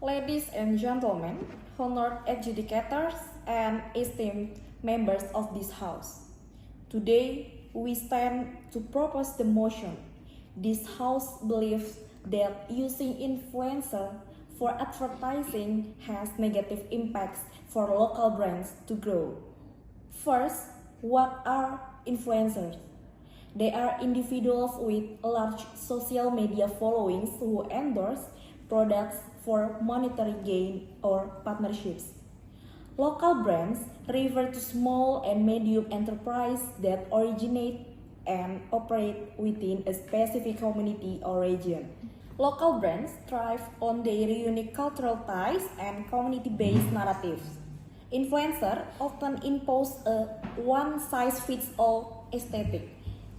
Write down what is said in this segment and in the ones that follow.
Ladies and gentlemen, honored adjudicators, and esteemed members of this House. Today, we stand to propose the motion. This House believes that using influencer for advertising has negative impacts for local brands to grow. First, what are influencers? They are individuals with large social media followings who endorse products for monetary gain or partnerships. Local brands refer to small and medium enterprises that originate and operate within a specific community or region. Local brands thrive on their unique cultural ties and community-based narratives. Influencers often impose a one-size-fits-all aesthetic,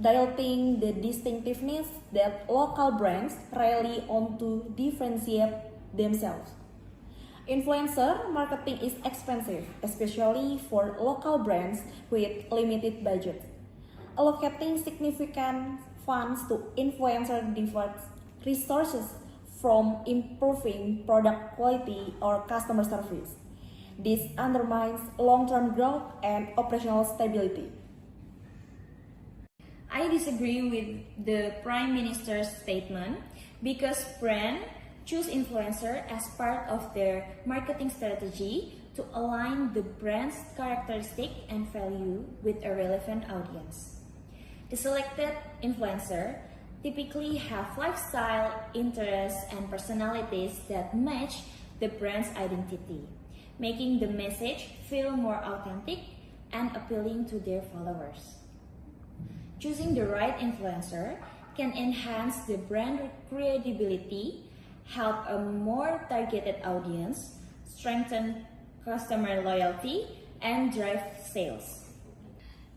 diluting the distinctiveness that local brands rely on to differentiate themselves. Influencer marketing is expensive, especially for local brands with limited budget. Allocating significant funds to influencer diverts resources from improving product quality or customer service. This undermines long-term growth and operational stability. I disagree with the Prime Minister's statement because brands choose influencer as part of their marketing strategy to align the brand's characteristic and value with a relevant audience. The selected influencer typically have lifestyle, interests, and personalities that match the brand's identity, making the message feel more authentic and appealing to their followers. Choosing the right influencer can enhance the brand credibility, help a more targeted audience, strengthen customer loyalty, and drive sales.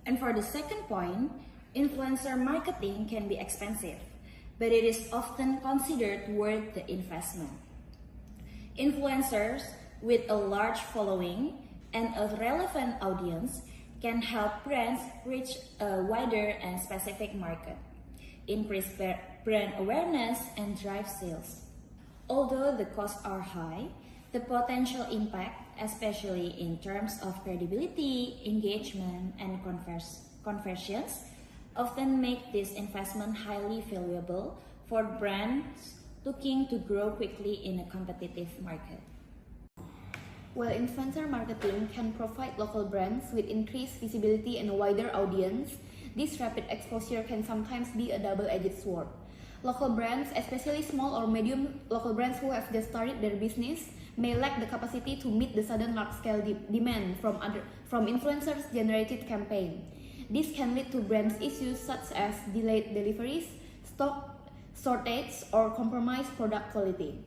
And for the second point, influencer marketing can be expensive, but it is often considered worth the investment. Influencers with a large following and a relevant audience can help brands reach a wider and specific market, increase brand awareness, and drive sales. Although the costs are high, the potential impact, especially in terms of credibility, engagement, and conversions, often make this investment highly valuable for brands looking to grow quickly in a competitive market. While influencer marketing can provide local brands with increased visibility and a wider audience, this rapid exposure can sometimes be a double-edged sword. Local brands, especially small or medium local brands who have just started their business, may lack the capacity to meet the sudden large-scale demand from influencers-generated campaigns. This can lead to brand issues such as delayed deliveries, stock shortage, or compromised product quality.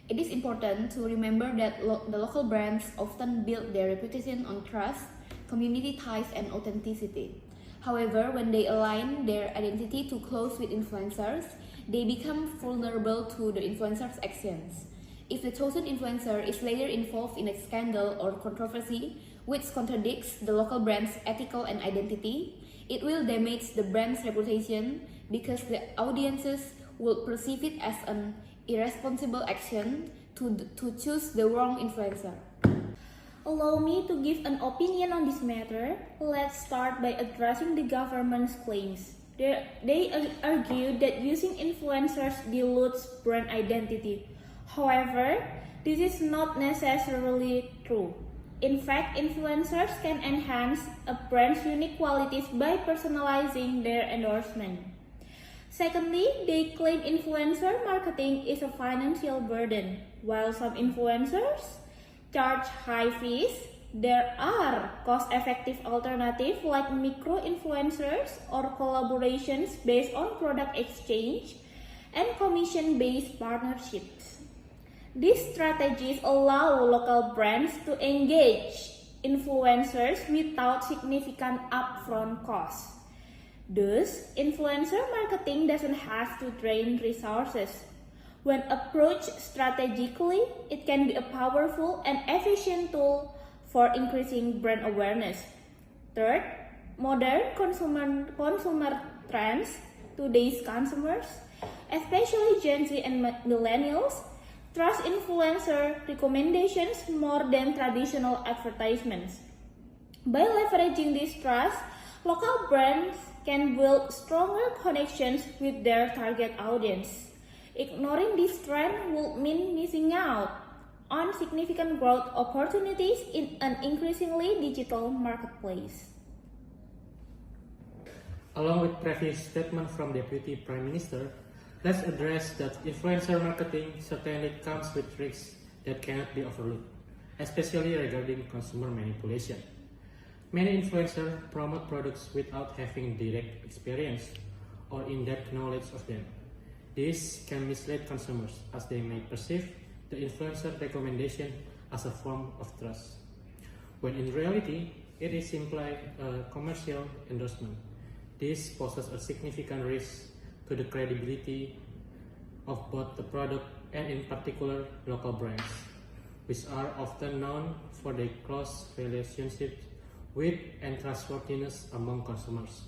It is important to remember that the local brands often build their reputation on trust, community ties, and authenticity. However, when they align their identity too close with influencers, they become vulnerable to the influencer's actions. If the chosen influencer is later involved in a scandal or controversy which contradicts the local brand's ethical and identity, it will damage the brand's reputation because the audiences will perceive it as an irresponsible action to choose the wrong influencer. Allow me to give an opinion on this matter. Let's start by addressing the government's claims. They argue that using influencers dilutes brand identity. However, this is not necessarily true. In fact, influencers can enhance a brand's unique qualities by personalizing their endorsement. Secondly, they claim influencer marketing is a financial burden. While some influencers charge high fees, there are cost-effective alternatives like micro-influencers or collaborations based on product exchange and commission-based partnerships. These strategies allow local brands to engage influencers without significant upfront costs. Thus, influencer marketing doesn't have to drain resources. When approached strategically, it can be a powerful and efficient tool for increasing brand awareness. Third, modern consumer trends. Today's consumers, especially Gen Z and millennials, trust influencer recommendations more than traditional advertisements. By leveraging this trust, local brands can build stronger connections with their target audience. Ignoring this trend would mean missing out on significant growth opportunities in an increasingly digital marketplace. Along with previous statement from Deputy Prime Minister, let's address that influencer marketing certainly comes with risks that cannot be overlooked, especially regarding consumer manipulation. Many influencers promote products without having direct experience or in-depth knowledge of them. This can mislead consumers as they may perceive the influencer recommendation as a form of trust, when in reality, it is simply a commercial endorsement. This poses a significant risk to the credibility of both the product and in particular local brands, which are often known for their close relationships with and trustworthiness among consumers.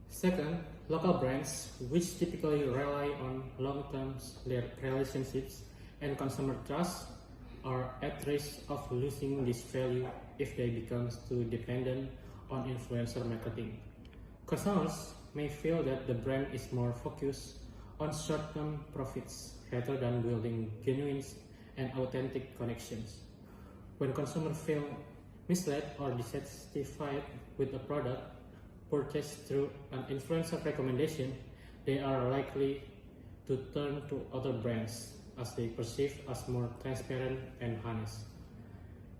Second, local brands, which typically rely on long-term relationships and consumer trust, are at risk of losing this value if they become too dependent on influencer marketing. Consumers may feel that the brand is more focused on short-term profits rather than building genuine and authentic connections. When consumers feel misled or dissatisfied with a product purchased through an influencer recommendation, they are likely to turn to other brands as they perceive as more transparent and honest.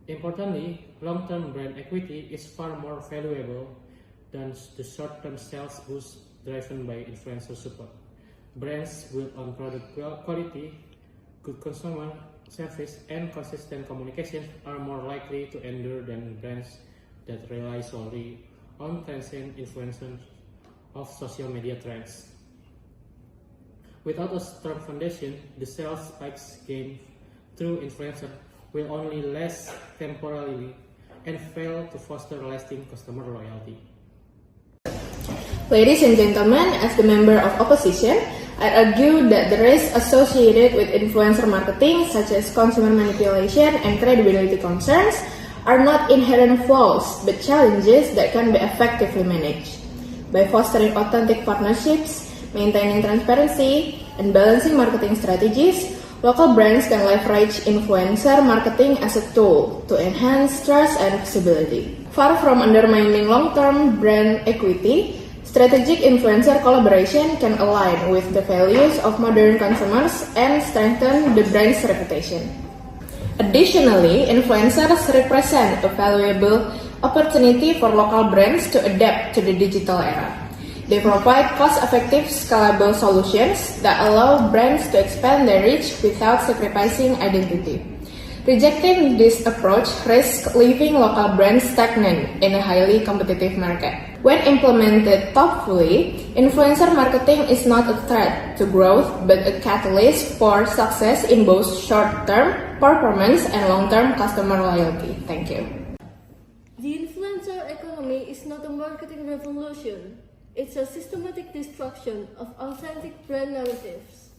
Importantly, long-term brand equity is far more valuable than the short-term sales boost driven by influencer support. Brands built on product quality, good consumer service, and consistent communication are more likely to endure than brands that rely solely on transient influences of social media trends. Without a strong foundation, the sales spikes gained through influencer will only last temporarily and fail to foster lasting customer loyalty. Ladies and gentlemen, as the member of opposition, I argue that the risks associated with influencer marketing, such as consumer manipulation and credibility concerns, are not inherent flaws, but challenges that can be effectively managed. By fostering authentic partnerships, maintaining transparency, and balancing marketing strategies, local brands can leverage influencer marketing as a tool to enhance trust and visibility. Far from undermining long-term brand equity, strategic influencer collaboration can align with the values of modern consumers and strengthen the brand's reputation. Additionally, influencers represent a valuable opportunity for local brands to adapt to the digital era. They provide cost-effective, scalable solutions that allow brands to expand their reach without sacrificing identity. Rejecting this approach risks leaving local brands stagnant in a highly competitive market. When implemented thoughtfully, influencer marketing is not a threat to growth, but a catalyst for success in both short-term performance and long-term customer loyalty. Thank you. The influencer economy is not a marketing revolution. It's a systematic destruction of authentic brand narratives.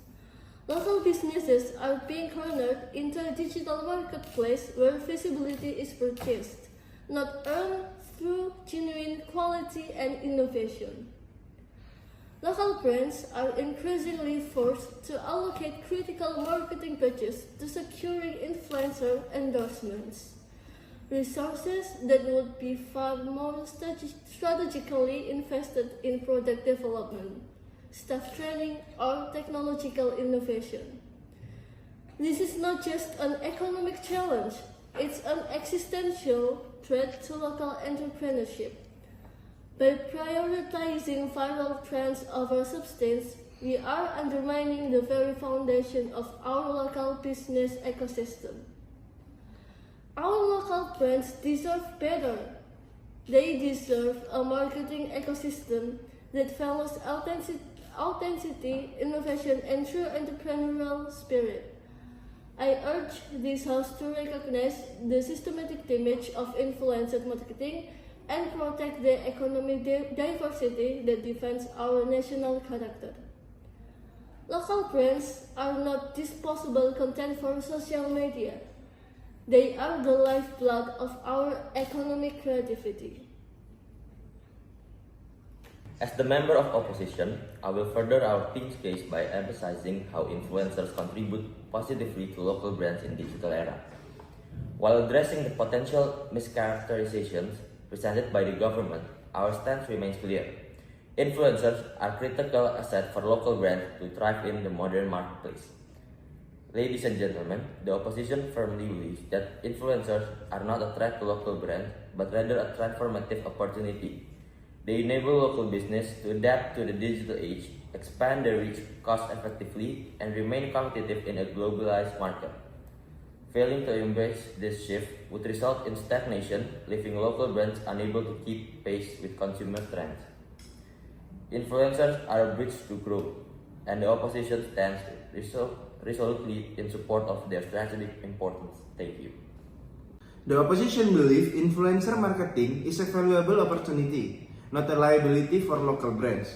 Local businesses are being cornered into a digital marketplace where visibility is purchased, not earned through genuine quality and innovation. Local brands are increasingly forced to allocate critical marketing budgets to securing influencer endorsements, resources that would be far more strategically invested in product development, staff training, or technological innovation. This is not just an economic challenge, it's an existential threat to local entrepreneurship. By prioritizing viral trends over substance, we are undermining the very foundation of our local business ecosystem. Our local brands deserve better. They deserve a marketing ecosystem that values authenticity, innovation, and true entrepreneurial spirit. I urge this House to recognize the systematic damage of influencer marketing and protect the economic diversity that defines our national character. Local brands are not disposable content for social media. They are the lifeblood of our economic creativity. As the member of opposition, I will further our team's case by emphasizing how influencers contribute positively to local brands in digital era. While addressing the potential mischaracterizations presented by the government, our stance remains clear. Influencers are critical asset for local brands to thrive in the modern marketplace. Ladies and gentlemen, the opposition firmly believes that influencers are not a threat to local brands, but rather a transformative opportunity. They enable local business to adapt to the digital age, expand their reach cost effectively, and remain competitive in a globalized market. Failing to embrace this shift would result in stagnation, leaving local brands unable to keep pace with consumer trends. Influencers are a bridge to growth, and the opposition stands resolutely in support of their strategic importance. Thank you. The opposition believes influencer marketing is a valuable opportunity, not a liability for local brands.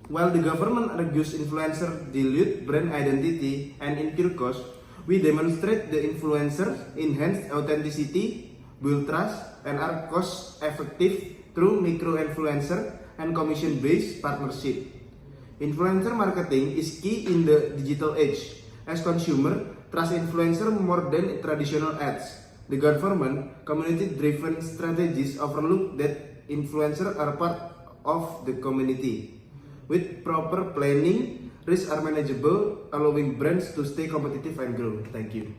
While the government argues influencers dilute brand identity and incur costs, we demonstrate the influencers enhance authenticity, build trust, and are cost-effective through micro-influencer and commission-based partnership. Influencer marketing is key in the digital age, as consumers trust influencers more than traditional ads. The government community-driven strategies overlook that influencers are part of the community. With proper planning, risks are manageable, allowing brands to stay competitive and grow. Thank you.